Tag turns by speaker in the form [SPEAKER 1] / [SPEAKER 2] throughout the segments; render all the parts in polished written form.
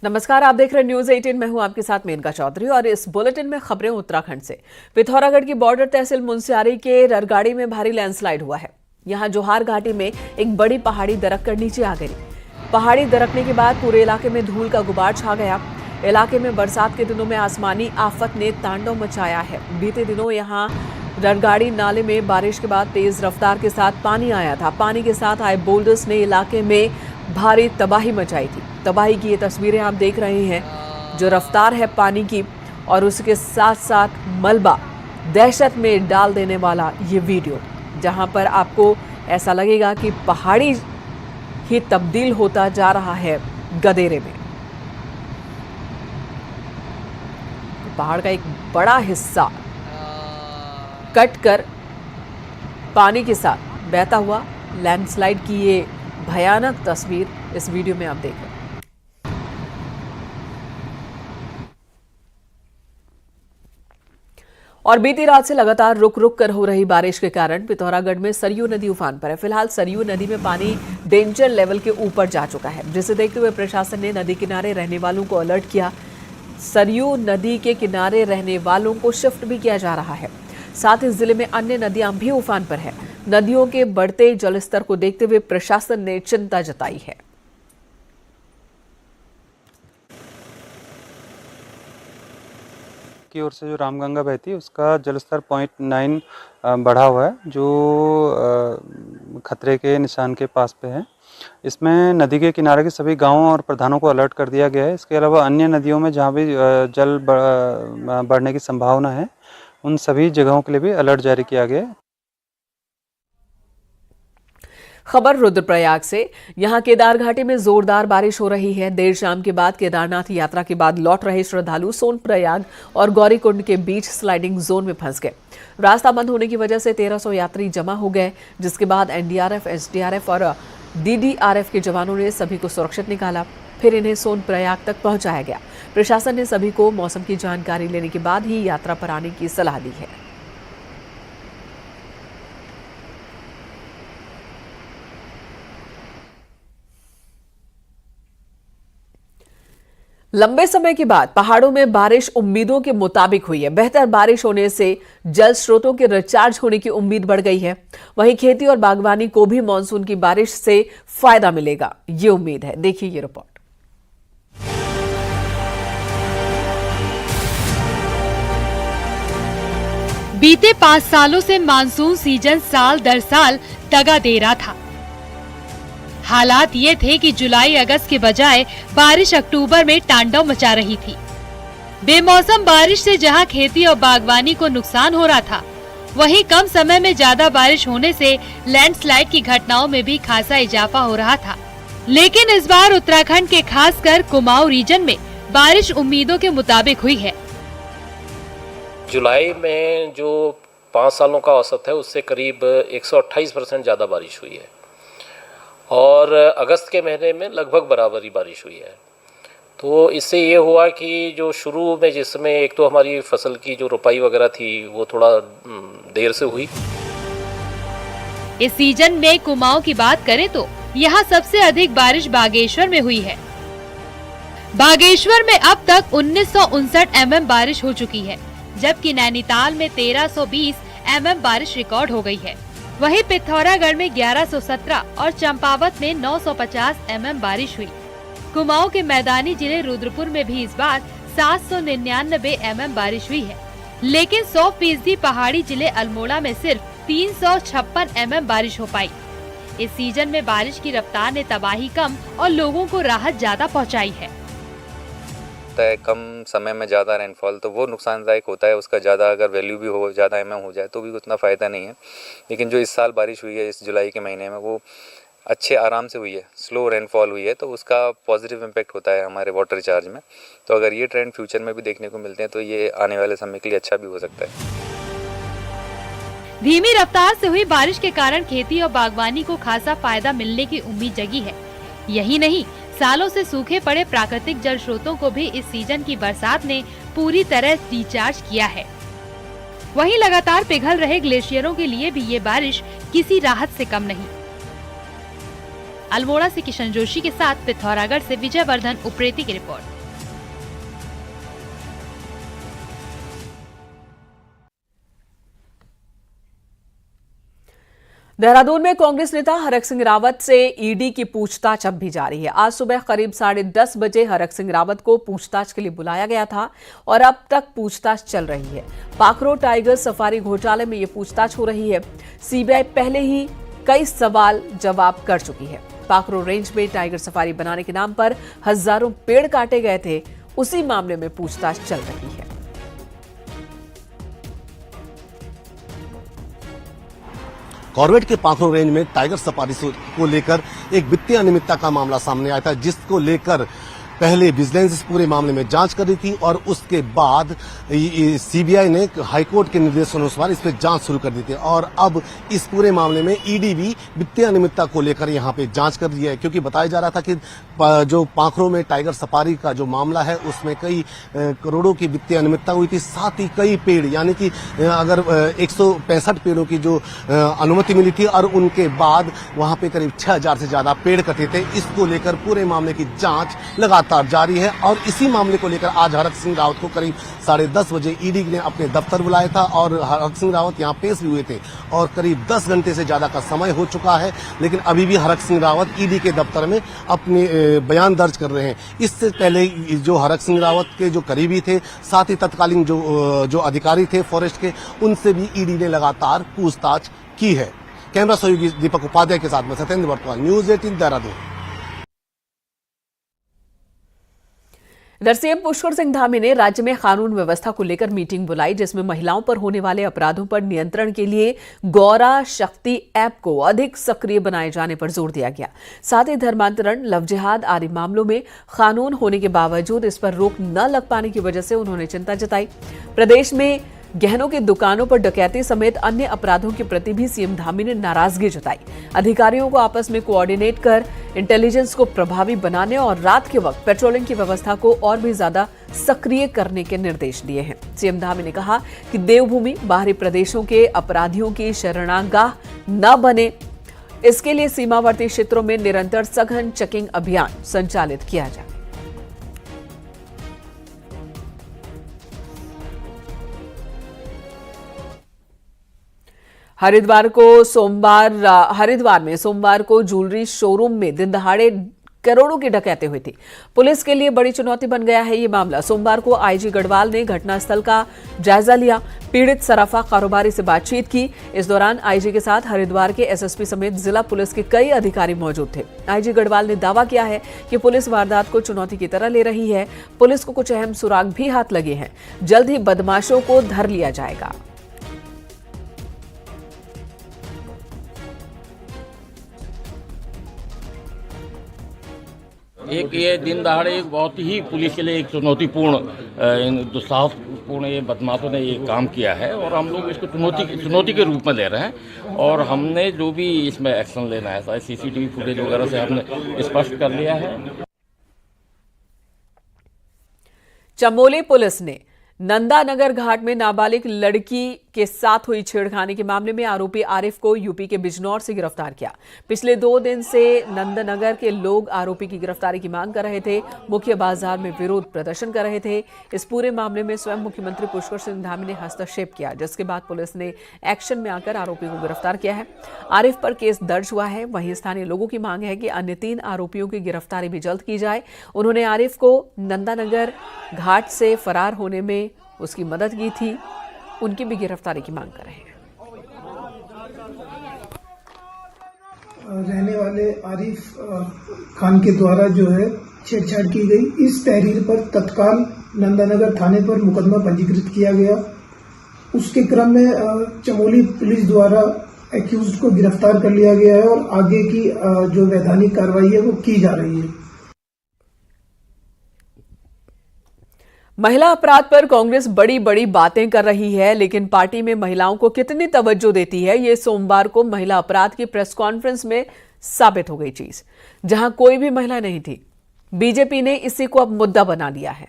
[SPEAKER 1] नमस्कार, आप देख रहे हैं न्यूज 18। मैं हूं आपके साथ मेनका चौधरी और इस बुलेटिन में खबरें उत्तराखंड से। पिथौरागढ़ की बॉर्डर तहसील मुनस्यारी के ररगाड़ी में भारी लैंडस्लाइड हुआ है। यहां जोहार घाटी में एक बड़ी पहाड़ी दरक कर नीचे आ गई। पहाड़ी दरकने के बाद पूरे इलाके में धूल का गुबार छा गया। इलाके में बरसात के दिनों में आसमानी आफत ने तांडव मचाया है। बीते दिनों यहाँ ररगाड़ी नाले में बारिश के बाद तेज रफ्तार के साथ पानी आया था। पानी के साथ आए बोल्डर्स ने इलाके में भारी तबाही मचाई थी। तबाही की ये तस्वीरें आप देख रहे हैं। जो रफ्तार है पानी की और उसके साथ साथ मलबा, दहशत में डाल देने वाला ये वीडियो, जहां पर आपको ऐसा लगेगा कि पहाड़ी ही तब्दील होता जा रहा है गदेरे में। पहाड़ का एक बड़ा हिस्सा कट कर पानी के साथ बहता हुआ लैंडस्लाइड की ये भयानक तस्वीर इस वीडियो में आप देख रहे हैं। और बीती रात से लगातार रुक रुक कर हो रही बारिश के कारण पिथौरागढ़ में सरयू नदी उफान पर है। फिलहाल सरयू नदी में पानी डेंजर लेवल के ऊपर जा चुका है, जिसे देखते हुए प्रशासन ने नदी किनारे रहने वालों को अलर्ट किया। सरयू नदी के किनारे रहने वालों को शिफ्ट भी किया जा रहा है। साथ ही जिले में अन्य नदियां भी उफान पर है। नदियों के बढ़ते जलस्तर को देखते हुए प्रशासन ने चिंता जताई है।
[SPEAKER 2] की ओर से जो रामगंगा बहती है उसका जलस्तर 0.9 बढ़ा हुआ है, जो खतरे के निशान के पास पे है। इसमें नदी के किनारे के सभी गांवों और प्रधानों को अलर्ट कर दिया गया है। इसके अलावा अन्य नदियों में जहां भी जल बढ़ने की संभावना है, उन सभी जगहों के लिए भी अलर्ट जारी किया गया है।
[SPEAKER 1] खबर रुद्रप्रयाग से। यहां केदार घाटी में जोरदार बारिश हो रही है। देर शाम के बाद केदारनाथ यात्रा के बाद लौट रहे श्रद्धालु सोनप्रयाग और गौरीकुंड के बीच स्लाइडिंग जोन में फंस गए। रास्ता बंद होने की वजह से 1300 यात्री जमा हो गए, जिसके बाद एनडीआरएफ, एसडीआरएफ और डीडीआरएफ के जवानों ने सभी को सुरक्षित निकाला। फिर इन्हें सोनप्रयाग तक पहुंचाया गया। प्रशासन ने सभी को मौसम की जानकारी लेने के बाद ही यात्रा पर आने की सलाह दी है। लंबे समय के बाद पहाड़ों में बारिश उम्मीदों के मुताबिक हुई है। बेहतर बारिश होने से जल स्रोतों के रिचार्ज होने की उम्मीद बढ़ गई है। वहीं खेती और बागवानी को भी मानसून की बारिश से फायदा मिलेगा, ये उम्मीद है। देखिए ये रिपोर्ट।
[SPEAKER 3] बीते 5 सालों से मानसून सीजन साल दर साल दगा दे रहा था। हालात ये थे कि जुलाई अगस्त के बजाय बारिश अक्टूबर में तांडव मचा रही थी। बेमौसम बारिश से जहां खेती और बागवानी को नुकसान हो रहा था, वहीं कम समय में ज्यादा बारिश होने से लैंडस्लाइड की घटनाओं में भी खासा इजाफा हो रहा था। लेकिन इस बार उत्तराखंड के खासकर कुमाऊं रीजन में बारिश उम्मीदों के मुताबिक हुई है।
[SPEAKER 4] जुलाई में जो 5 सालों का औसत है, उससे करीब 128% ज़्यादा बारिश हुई है और अगस्त के महीने में लगभग बराबरी बारिश हुई है। तो इससे ये हुआ कि जो शुरू में जिसमें एक तो हमारी फसल की जो रोपाई वगैरह थी वो थोड़ा देर से हुई।
[SPEAKER 3] इस सीजन में कुमाऊं की बात करें तो यहाँ सबसे अधिक बारिश बागेश्वर में हुई है। बागेश्वर में अब तक 1959 mm बारिश हो चुकी है, जबकि नैनीताल में 1320 mm बारिश रिकॉर्ड हो गई है। वहीं पिथौरागढ़ में 1117 और चंपावत में 950 mm बारिश हुई। कुमाऊं के मैदानी जिले रुद्रपुर में भी इस बार 799 mm बारिश हुई है, लेकिन 100% पहाड़ी जिले अल्मोड़ा में सिर्फ 356 mm बारिश हो पाई। इस सीजन में बारिश की रफ्तार ने तबाही कम और लोगों को राहत ज्यादा पहुंचाई है।
[SPEAKER 5] कम समय में ज़्यादा रेनफॉल तो वो नुकसानदायक होता है, उसका ज़्यादा अगर वैल्यू भी हो, ज़्यादा mm हो जाए तो भी उतना फ़ायदा नहीं है। लेकिन जो इस साल बारिश हुई है इस जुलाई के महीने में, वो अच्छे आराम से हुई है, स्लो रेनफॉल हुई है, तो उसका पॉजिटिव इम्पैक्ट होता है हमारे वाटर रिचार्ज में। तो अगर ये ट्रेंड फ्यूचर में भी देखने को मिलते हैं तो ये आने वाले समय के लिए अच्छा भी हो सकता है।
[SPEAKER 3] धीमी रफ्तार से हुई बारिश के कारण खेती और बागवानी को खासा फायदा मिलने की उम्मीद जगी है। यही नहीं, सालों से सूखे पड़े प्राकृतिक जल स्रोतों को भी इस सीजन की बरसात ने पूरी तरह रिचार्ज किया है। वहीं लगातार पिघल रहे ग्लेशियरों के लिए भी ये बारिश किसी राहत से कम नहीं। अल्मोड़ा से किशन जोशी के साथ पिथौरागढ़ से विजयवर्धन उप्रेती की रिपोर्ट।
[SPEAKER 1] देहरादून में कांग्रेस नेता हरक सिंह रावत से ईडी की पूछताछ अब भी जारी है। आज सुबह करीब 10:30 बजे हरक सिंह रावत को पूछताछ के लिए बुलाया गया था और अब तक पूछताछ चल रही है। पाखरो टाइगर सफारी घोटाले में ये पूछताछ हो रही है। सीबीआई पहले ही कई सवाल जवाब कर चुकी है। पाखरो रेंज में टाइगर सफारी बनाने के नाम पर हजारों पेड़ काटे गए थे, उसी मामले में पूछताछ चल रही है।
[SPEAKER 6] कॉर्बेट के पाखरो रेंज में टाइगर सफारी को लेकर एक वित्तीय अनियमितता का मामला सामने आया था, जिसको लेकर पहले विजिलेंस इस पूरे मामले में जांच कर रही थी और उसके बाद सीबीआई ने हाईकोर्ट के निर्देशानुसार इस पर जांच शुरू कर दी थी और अब इस पूरे मामले में ईडी भी वित्तीय अनियमितता को लेकर यहां पे जांच कर रही है, क्योंकि बताया जा रहा था कि जो पाखरो में टाइगर सफारी का जो मामला है उसमें कई करोड़ों की वित्तीय अनियमितता हुई थी। साथ ही कई पेड़ यानी कि अगर 165 पेड़ों की जो अनुमति मिली थी और उनके बाद वहां पे करीब 6000 से ज्यादा पेड़ कटे थे। इसको लेकर पूरे मामले की जांच लगातार जारी है और इसी मामले को लेकर आज हरक सिंह रावत को करीब 10:30 बजे ईडी ने अपने दफ्तर बुलाया था और हरक सिंह रावत यहां पेश भी हुए थे और करीब 10 घंटे से ज्यादा का समय हो चुका है, लेकिन अभी भी हरक सिंह रावत ईडी के दफ्तर में अपने बयान दर्ज कर रहे हैं। इससे पहले जो हरक सिंह रावत के जो करीबी थे, साथ ही तत्कालीन जो अधिकारी थे फॉरेस्ट के, उनसे भी ईडी ने लगातार पूछताछ की है। कैमरा सहयोगी दीपक उपाध्याय के साथ में सत्येंद्र वर्तमान, न्यूज 18 देहरादून।
[SPEAKER 1] इधर सीएम पुष्कर सिंह धामी ने राज्य में कानून व्यवस्था को लेकर मीटिंग बुलाई, जिसमें महिलाओं पर होने वाले अपराधों पर नियंत्रण के लिए गौरा शक्ति ऐप को अधिक सक्रिय बनाए जाने पर जोर दिया गया। साथ ही धर्मांतरण, लव जिहाद आदि मामलों में कानून होने के बावजूद इस पर रोक न लग पाने की वजह से उन्होंने चिंता जताई। प्रदेश में गहनों की दुकानों पर डकैती समेत अन्य अपराधों के प्रति भी सीएम धामी ने नाराजगी जताई। अधिकारियों को आपस में कोऑर्डिनेट कर इंटेलिजेंस को प्रभावी बनाने और रात के वक्त पेट्रोलिंग की व्यवस्था को और भी ज्यादा सक्रिय करने के निर्देश दिए हैं। सीएम धामी ने कहा कि देवभूमि बाहरी प्रदेशों के अपराधियों की शरणागाह न बने, इसके लिए सीमावर्ती क्षेत्रों में निरंतर सघन चेकिंग अभियान संचालित किया जाए। हरिद्वार में सोमवार को ज्वेलरी शोरूम में दिन दहाड़े करोड़ों की डकैती हुई थी। पुलिस के लिए बड़ी चुनौती बन गया है ये मामला। सोमवार को आईजी गढ़वाल ने घटनास्थल का जायजा लिया, पीड़ित सराफा कारोबारी से बातचीत की। इस दौरान आईजी के साथ हरिद्वार के एसएसपी समेत जिला पुलिस के कई अधिकारी मौजूद थे। आईजी गढ़वाल ने दावा किया है कि पुलिस वारदात को चुनौती की तरह ले रही है। पुलिस को कुछ अहम सुराग भी हाथ लगे हैं, जल्द ही बदमाशों को धर लिया जाएगा।
[SPEAKER 7] एक ये दिन दहाड़े एक बहुत ही पुलिस के लिए एक चुनौतीपूर्ण दुस्साहसपूर्ण ये बदमाशों ने ये काम किया है और हम लोग इसको चुनौती के रूप में ले रहे हैं और हमने जो भी इसमें एक्शन लेना है, सारे सीसीटीवी फुटेज वगैरह से हमने स्पष्ट कर लिया है।
[SPEAKER 1] चमोली पुलिस ने नंदानगर घाट में नाबालिग लड़की के साथ हुई छेड़खानी के मामले में आरोपी आरिफ को यूपी के बिजनौर से गिरफ्तार किया। पिछले 2 दिन से नंदनगर के लोग आरोपी की गिरफ्तारी की मांग कर रहे थे, मुख्य बाजार में विरोध प्रदर्शन कर रहे थे। इस पूरे मामले में स्वयं मुख्यमंत्री पुष्कर सिंह धामी ने हस्तक्षेप किया, जिसके बाद पुलिस ने एक्शन में आकर आरोपी को गिरफ्तार किया है। आरिफ पर केस दर्ज हुआ है। वहीं स्थानीय लोगों की मांग है कि अन्य 3 आरोपियों की गिरफ्तारी भी जल्द की जाए। उन्होंने आरिफ को नंदानगर घाट से फरार होने में उसकी मदद की थी, उनकी भी गिरफ्तारी की मांग कर रहे हैं।
[SPEAKER 8] रहने वाले आरिफ खान के द्वारा जो है छेड़छाड़ की गई, इस तहरीर पर तत्काल नंदानगर थाने पर मुकदमा पंजीकृत किया गया। उसके क्रम में चमोली पुलिस द्वारा एक्यूज्ड को गिरफ्तार कर लिया गया है और आगे की जो वैधानिक कार्रवाई है वो की जा रही है।
[SPEAKER 1] महिला अपराध पर कांग्रेस बड़ी बड़ी बातें कर रही है, लेकिन पार्टी में महिलाओं को कितनी तवज्जो देती है, ये सोमवार को महिला अपराध की प्रेस कॉन्फ्रेंस में साबित हो गई चीज, जहां कोई भी महिला नहीं थी। बीजेपी ने इसी को अब मुद्दा बना लिया है।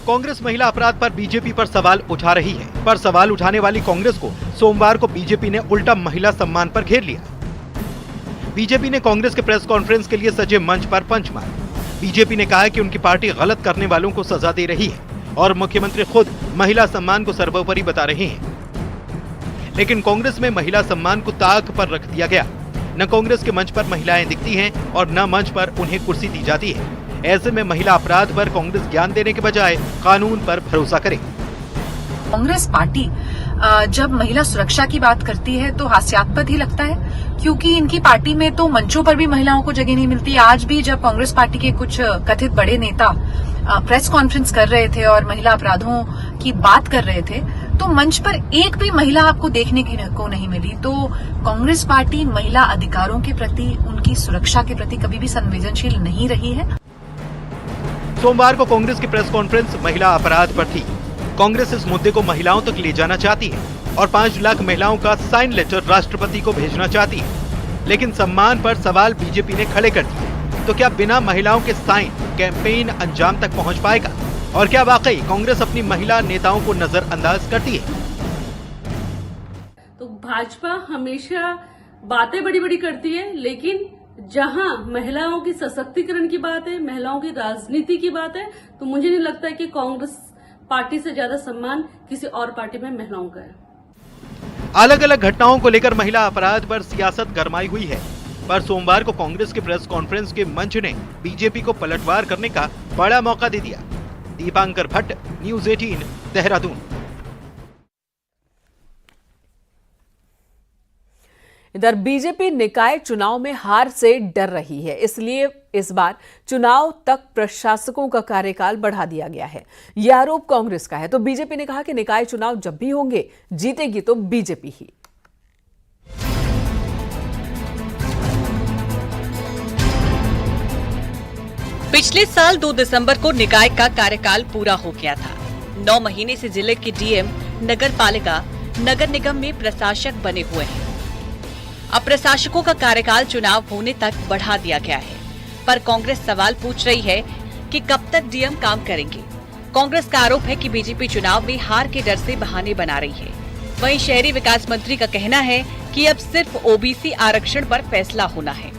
[SPEAKER 9] कांग्रेस महिला अपराध पर बीजेपी पर सवाल उठा रही है, पर सवाल उठाने वाली कांग्रेस को सोमवार को बीजेपी ने उल्टा महिला सम्मान पर घेर लिया। बीजेपी ने कांग्रेस के प्रेस कॉन्फ्रेंस के लिए सजे मंच पर पंच मारा। बीजेपी ने कहा है कि उनकी पार्टी गलत करने वालों को सजा दे रही है और मुख्यमंत्री खुद महिला सम्मान को सर्वोपरि बता रहे हैं। लेकिन कांग्रेस में महिला सम्मान को ताक पर रख दिया गया। न कांग्रेस के मंच पर महिलाएं दिखती हैं और न मंच पर उन्हें कुर्सी दी जाती है। ऐसे में महिला अपराध पर कांग्रेस ज्ञान देने के बजाय कानून पर भरोसा करे।
[SPEAKER 10] कांग्रेस पार्टी जब महिला सुरक्षा की बात करती है तो हास्यास्पद ही लगता है, क्योंकि इनकी पार्टी में तो मंचों पर भी महिलाओं को जगह नहीं मिलती। आज भी जब कांग्रेस पार्टी के कुछ कथित बड़े नेता प्रेस कॉन्फ्रेंस कर रहे थे और महिला अपराधों की बात कर रहे थे, तो मंच पर एक भी महिला आपको देखने को नहीं मिली। तो कांग्रेस पार्टी महिला अधिकारों के प्रति, उनकी सुरक्षा के प्रति कभी भी संवेदनशील नहीं रही है।
[SPEAKER 9] सोमवार को कांग्रेस की प्रेस कॉन्फ्रेंस महिला अपराध पर थी। कांग्रेस इस मुद्दे को महिलाओं तक ले जाना चाहती है और 5 लाख महिलाओं का साइन लेटर राष्ट्रपति को भेजना चाहती है। लेकिन सम्मान पर सवाल बीजेपी ने खड़े कर दिए। तो क्या बिना महिलाओं के साइन कैंपेन अंजाम तक पहुंच पाएगा? और क्या वाकई कांग्रेस अपनी महिला नेताओं को नजरअंदाज करती है?
[SPEAKER 11] तो भाजपा हमेशा बातें बड़ी बड़ी करती है, लेकिन जहां महिलाओं की सशक्तिकरण की बात है, महिलाओं की राजनीति की बात है, तो मुझे नहीं लगता है कि कांग्रेस पार्टी से ज्यादा सम्मान किसी और पार्टी में महिलाओं का है।
[SPEAKER 9] अलग अलग घटनाओं को लेकर महिला अपराध पर सियासत गरमाई हुई है, पर सोमवार को कांग्रेस के प्रेस कॉन्फ्रेंस के मंच ने बीजेपी को पलटवार करने का बड़ा मौका दे दिया। दीपांकर भट्ट, न्यूज़ 18, देहरादून।
[SPEAKER 1] इधर बीजेपी निकाय चुनाव में हार से डर रही है, इसलिए इस बार चुनाव तक प्रशासकों का कार्यकाल बढ़ा दिया गया है। यह आरोप कांग्रेस का है, तो बीजेपी ने कहा कि निकाय चुनाव जब भी होंगे, जीतेगी तो बीजेपी ही।
[SPEAKER 12] पिछले साल 2 दिसंबर को निकाय का कार्यकाल पूरा हो गया था। 9 महीने से जिले के डीएम, नगर पालिका, नगर निगम में प्रशासक बने हुए हैं। अब प्रशासकों का कार्यकाल चुनाव होने तक बढ़ा दिया गया है, पर कांग्रेस सवाल पूछ रही है कि कब तक डीएम काम करेंगे। कांग्रेस का आरोप है कि बीजेपी चुनाव में हार के डर से बहाने बना रही है। वहीं शहरी विकास मंत्री का कहना है कि अब सिर्फ ओबीसी आरक्षण पर फैसला होना है।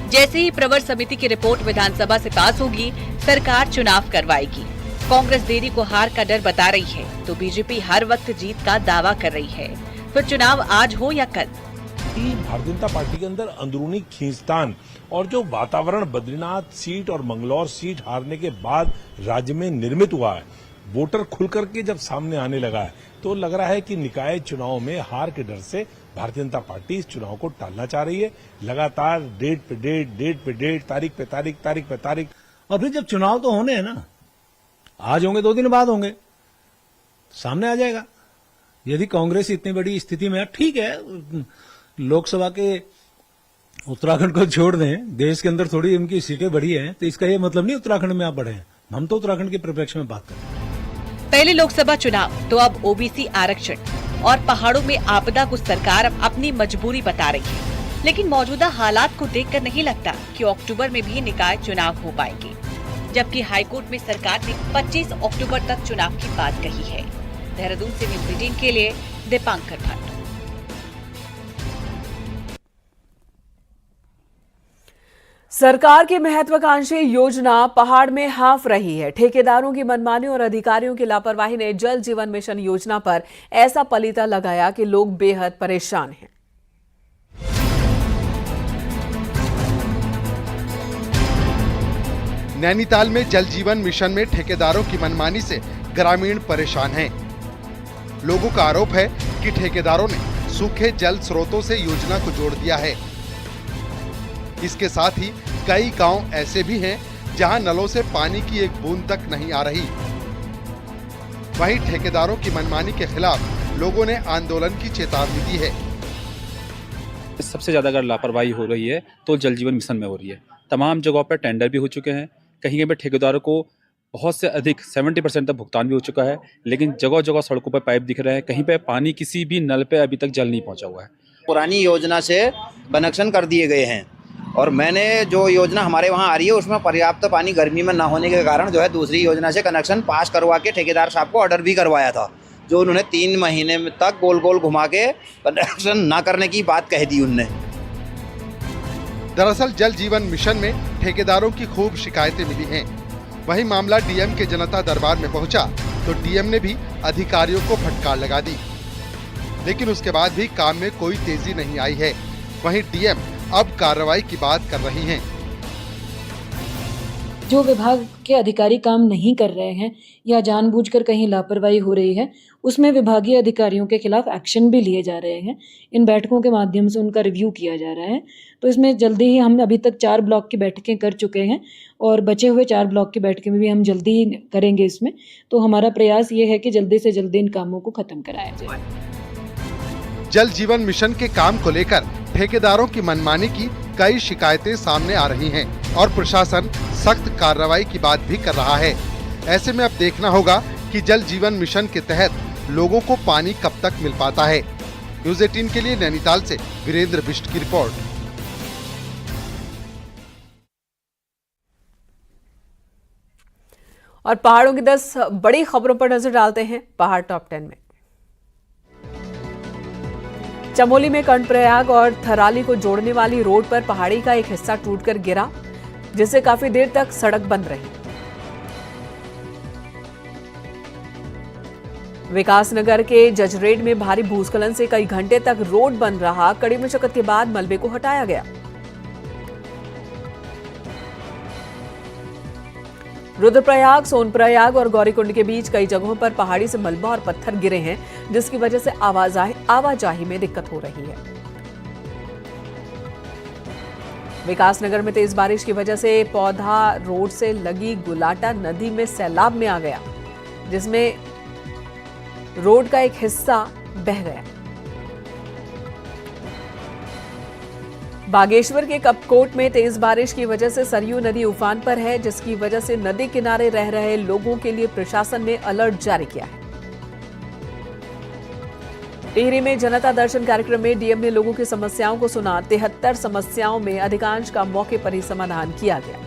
[SPEAKER 12] जैसे ही प्रवर समिति की रिपोर्ट विधानसभा से पास होगी, सरकार चुनाव करवाएगी। कांग्रेस देरी को हार का डर बता रही है, तो बीजेपी हर वक्त जीत का दावा कर रही है। फिर चुनाव आज हो या कल।
[SPEAKER 13] भारतीय जनता पार्टी के अंदर अंदरूनी खींचतान और जो वातावरण बद्रीनाथ सीट और मंगलौर सीट हारने के बाद राज्य में निर्मित हुआ है, वोटर खुल करके जब सामने आने लगा है, तो लग रहा है कि निकाय चुनाव में हार के डर से भारतीय जनता पार्टी इस चुनाव को टालना चाह रही है। लगातार डेट पे डेट, तारीख पे तारीख।
[SPEAKER 14] और फिर जब चुनाव तो होने हैं ना, आज होंगे 2 दिन बाद होंगे, सामने आ जाएगा। यदि कांग्रेस इतनी बड़ी स्थिति में है, ठीक है, लोकसभा के उत्तराखंड को छोड़ दें, देश के अंदर थोड़ी उनकी सीटें बढ़ी हैं, तो इसका ये मतलब नहीं उत्तराखंड में आप बढ़े हैं। हम तो उत्तराखंड के परिप्रेक्ष्य में बात कर रहे हैं।
[SPEAKER 12] पहले लोकसभा चुनाव, तो अब ओबीसी आरक्षण और पहाड़ों में आपदा को सरकार अपनी मजबूरी बता रही है। लेकिन मौजूदा हालात को देखकर नहीं लगता कि अक्टूबर में भी निकाय चुनाव हो पाएंगे, जबकि हाईकोर्ट में सरकार ने 25 अक्टूबर तक चुनाव की बात कही है। देहरादून से न्यूज़ 18 के लिए दीपांकर भट्ट।
[SPEAKER 1] सरकार की महत्वाकांक्षी योजना पहाड़ में हाँफ रही है। ठेकेदारों की मनमानी और अधिकारियों की लापरवाही ने जल जीवन मिशन योजना पर ऐसा पलीता लगाया कि लोग बेहद परेशान हैं।
[SPEAKER 15] नैनीताल में जल जीवन मिशन में ठेकेदारों की मनमानी से ग्रामीण परेशान हैं। लोगों का आरोप है कि ठेकेदारों ने सूखे जल स्रोतों से योजना को जोड़ दिया है। इसके साथ ही कई गांव ऐसे भी हैं जहां नलों से पानी की एक बूंद तक नहीं आ रही। वहीं ठेकेदारों की मनमानी के खिलाफ लोगों ने आंदोलन की चेतावनी दी है।
[SPEAKER 16] सबसे ज्यादा अगर लापरवाही हो रही है तो जल जीवन मिशन में हो रही है। तमाम जगहों पर टेंडर भी हो चुके हैं, कहीं पे ठेकेदारों को बहुत से अधिक 70% तक भुगतान भी हो चुका है, लेकिन जगह जगह सड़कों पर पाइप दिख रहे हैं, कहीं पे पानी किसी भी नल पे अभी तक जल नहीं पहुंचा हुआ है।
[SPEAKER 17] पुरानी योजना से कनेक्शन कर दिए गए हैं, और मैंने जो योजना हमारे वहाँ आ रही है उसमें पर्याप्त पानी गर्मी में ना होने के कारण जो है दूसरी योजना से कनेक्शन पास करवा के ठेकेदार साहब को ऑर्डर भी करवाया था, जो उन्होंने 3 महीने तक गोल गोल घुमा के कनेक्शन ना करने की बात कह दी उनने।
[SPEAKER 15] दरअसल जल जीवन मिशन में ठेकेदारों की खूब शिकायतें मिली हैं। वहीं मामला डीएम के जनता दरबार में पहुंचा तो डीएम ने भी अधिकारियों को फटकार लगा दी, लेकिन उसके बाद भी काम में कोई तेजी नहीं आई है। वहीं डीएम अब कार्रवाई की बात कर रही हैं।
[SPEAKER 18] जो विभाग के अधिकारी काम नहीं कर रहे हैं या जानबूझकर कहीं लापरवाही हो रही है, उसमें विभागीय अधिकारियों के खिलाफ एक्शन भी लिए जा रहे हैं। इन बैठकों के माध्यम से उनका रिव्यू किया जा रहा है। तो इसमें जल्दी ही, हम अभी तक 4 ब्लॉक की बैठकें कर चुके हैं और बचे हुए 4 ब्लॉक की बैठकें भी हम जल्दी ही करेंगे इसमें। तो हमारा प्रयास ये है कि जल्दी से जल्दी इन कामों को खत्म कराया जाए।
[SPEAKER 15] जल जीवन मिशन के काम को लेकर ठेकेदारों की मनमानी की कई शिकायतें सामने आ रही हैं और प्रशासन सख्त कार्रवाई की बात भी कर रहा है। ऐसे में अब देखना होगा कि जल जीवन मिशन के तहत लोगों को पानी कब तक मिल पाता है। न्यूज़ 18 के लिए नैनीताल से वीरेंद्र बिष्ट की रिपोर्ट।
[SPEAKER 1] और पहाड़ों की 10 बड़ी खबरों पर नजर डालते हैं पहाड़ टॉप 10 में। चमोली में कर्णप्रयाग और थराली को जोड़ने वाली रोड पर पहाड़ी का एक हिस्सा टूटकर गिरा, जिससे काफी देर तक सड़क बंद रही। विकासनगर के जजरेड में भारी भूस्खलन से कई घंटे तक रोड बंद रहा। कड़ी मशक्कत के बाद मलबे को हटाया गया। रुद्रप्रयाग, सोनप्रयाग और गौरीकुंड के बीच कई जगहों पर पहाड़ी से मलबा और पत्थर गिरे हैं, जिसकी वजह से आवाजाही में दिक्कत हो रही है। विकासनगर में तेज बारिश की वजह से पौधा रोड से लगी गुलाटा नदी में सैलाब में आ गया, जिसमें रोड का एक हिस्सा बह गया। बागेश्वर के कपकोट में तेज बारिश की वजह से सरयू नदी उफान पर है, जिसकी वजह से नदी किनारे रह रहे लोगों के लिए प्रशासन ने अलर्ट जारी किया है। टिहरी में जनता दर्शन कार्यक्रम में डीएम ने लोगों की समस्याओं को सुना। 73 समस्याओं में अधिकांश का मौके पर ही समाधान किया गया।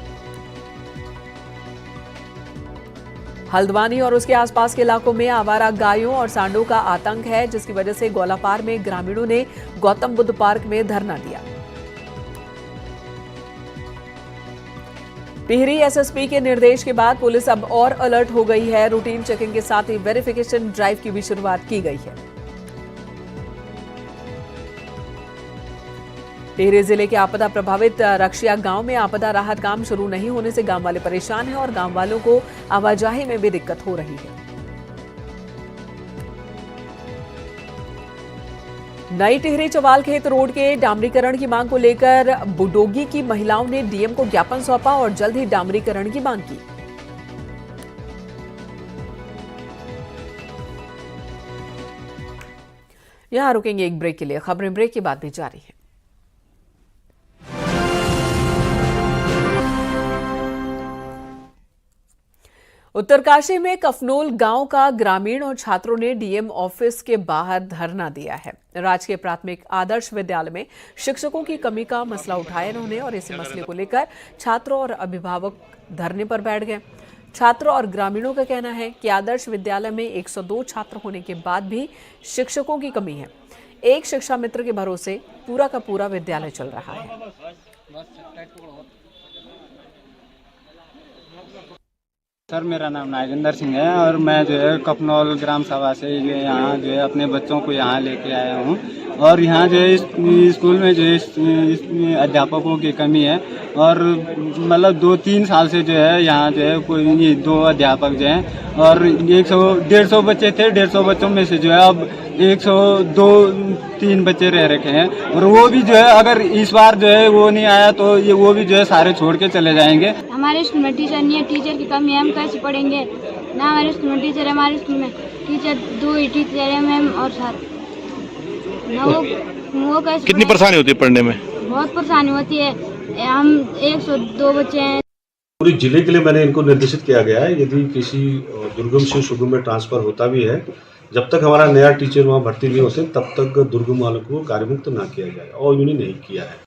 [SPEAKER 1] हल्द्वानी और उसके आसपास के इलाकों में आवारा गायों और सांडों का आतंक है, जिसकी वजह से गोलापार में ग्रामीणों ने गौतम बुद्ध पार्क में धरना दिया। टिहरी एसएसपी के निर्देश के बाद पुलिस अब और अलर्ट हो गई है। रूटीन चेकिंग के साथ ही वेरिफिकेशन ड्राइव की भी शुरुआत की गई है। टिहरी जिले के आपदा प्रभावित रक्षिया गांव में आपदा राहत काम शुरू नहीं होने से गांव वाले परेशान हैं और गांव वालों को आवाजाही में भी दिक्कत हो रही है। नई टिहरी चवालखेत रोड के डामरीकरण की मांग को लेकर बुडोगी की महिलाओं ने डीएम को ज्ञापन सौंपा और जल्द ही डामरीकरण की मांग की। यहां रुकेंगे एक ब्रेक के लिए। खबरें ब्रेक के बाद भी जारी है। उत्तरकाशी में कफनोल गांव का ग्रामीण और छात्रों ने डीएम ऑफिस के बाहर धरना दिया है। राजकीय प्राथमिक आदर्श विद्यालय में शिक्षकों की कमी का मसला उठाया इन्होंने और इसी मसले को लेकर छात्रों और अभिभावक धरने पर बैठ गए। छात्रों और ग्रामीणों का कहना है कि आदर्श विद्यालय में 102 छात्र होने के बाद भी शिक्षकों की कमी है। एक शिक्षा मित्र के भरोसे पूरा का पूरा विद्यालय चल रहा है।
[SPEAKER 19] सर, मेरा नाम नागेंद्र सिंह है और मैं जो है कपनौल ग्राम सभा से यहाँ जो है अपने बच्चों को यहाँ लेके आया हूँ। और यहाँ जो है स्कूल में जो है अध्यापकों की कमी है और मतलब 2-3 साल से जो है यहाँ जो है कोई 2 अध्यापक जो हैं और 150 बच्चे थे। 150 बच्चों में से जो है अब 102-3 बच्चे रह रखे हैं और वो भी जो है अगर इस बार जो है वो नहीं आया तो ये वो भी जो है सारे छोड़ के चले जाएंगे।
[SPEAKER 20] हमारे स्कूल में टीचर नहीं है, टीचर की कमी है, हम कैसे पढ़ेंगे ना। हमारे स्कूल में टीचर है, हमारे स्कूल में टीचर 2 ही टीचर है, मैम और सर ना। वो कैसे
[SPEAKER 21] कितनी परेशानी होती है पढ़ने में?
[SPEAKER 20] बहुत परेशानी होती है। हम 102 बच्चे हैं।
[SPEAKER 22] पूरे जिले के लिए मैंने इनको निर्देशित किया गया है, यदि किसी दुर्गम से सुगम में ट्रांसफर होता भी है, जब तक हमारा नया टीचर वहाँ भर्ती नहीं होते तब तक दुर्गम वालों को कार्यमुक्त ना किया जाए और यूनियन नहीं किया है।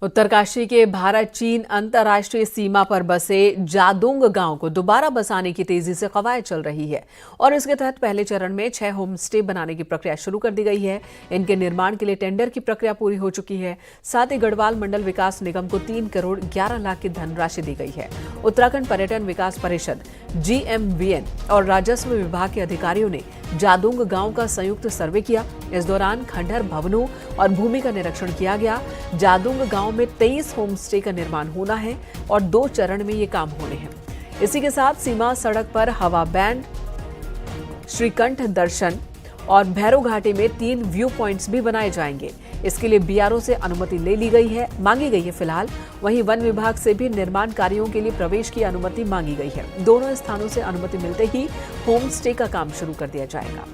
[SPEAKER 1] उत्तरकाशी के भारत चीन अंतर्राष्ट्रीय सीमा पर बसे जादोंग गांव को दोबारा बसाने की तेजी से कवायद चल रही है और इसके तहत पहले चरण में 6 होम स्टे बनाने की प्रक्रिया शुरू कर दी गई है। इनके निर्माण के लिए टेंडर की प्रक्रिया पूरी हो चुकी है। साथ ही गढ़वाल मंडल विकास निगम को 3 करोड़ 11 लाख की धनराशि दी गई है। उत्तराखंड पर्यटन विकास परिषद GMVN और राजस्व विभाग के अधिकारियों ने जादोंग गांव का संयुक्त सर्वे किया। इस दौरान खंडहर भवनों और भूमि का निरीक्षण किया गया। जादोंग गांव में 23 होम स्टे का निर्माण होना है और 2 चरण में ये काम होने हैं। इसी के साथ सीमा सड़क पर हवा बैंड, श्रीकंठ दर्शन और भैरव घाटी में 3 व्यू पॉइंट्स भी बनाए जाएंगे। इसके लिए BRO से अनुमति मांगी गई है फिलहाल। वहीं वन विभाग से भी निर्माण कार्यों के लिए प्रवेश की अनुमति मांगी गई है। दोनों स्थानों से अनुमति मिलते ही होम स्टे का काम शुरू कर दिया जाएगा।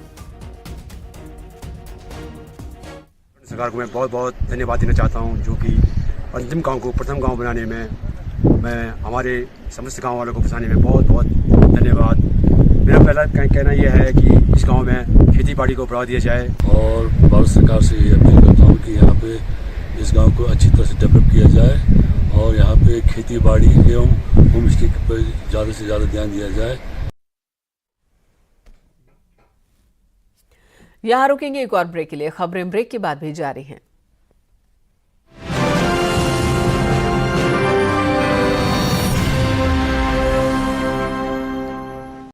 [SPEAKER 2] सरकार को मैं बहुत बहुत धन्यवाद देना चाहता हूं, जो कि अंतिम गांव को प्रथम गांव बनाने में मैं हमारे समस्त गांव वालों को फंसाने में बहुत बहुत धन्यवाद। मेरा पहला कहना यह है कि इस गांव में खेती बाड़ी को बढ़ावा दिया जाए और
[SPEAKER 21] भारत सरकार से ये अपील करता हूँ कि यहाँ पे इस गांव को अच्छी तरह से डेवलप किया जाए और यहाँ पे खेती बाड़ी एवं होम स्टे पर ज़्यादा से ज़्यादा ध्यान दिया जाए।
[SPEAKER 1] यहाँ रुकेंगे एक और ब्रेक के लिए। खबरें ब्रेक के बाद भी जारी हैं।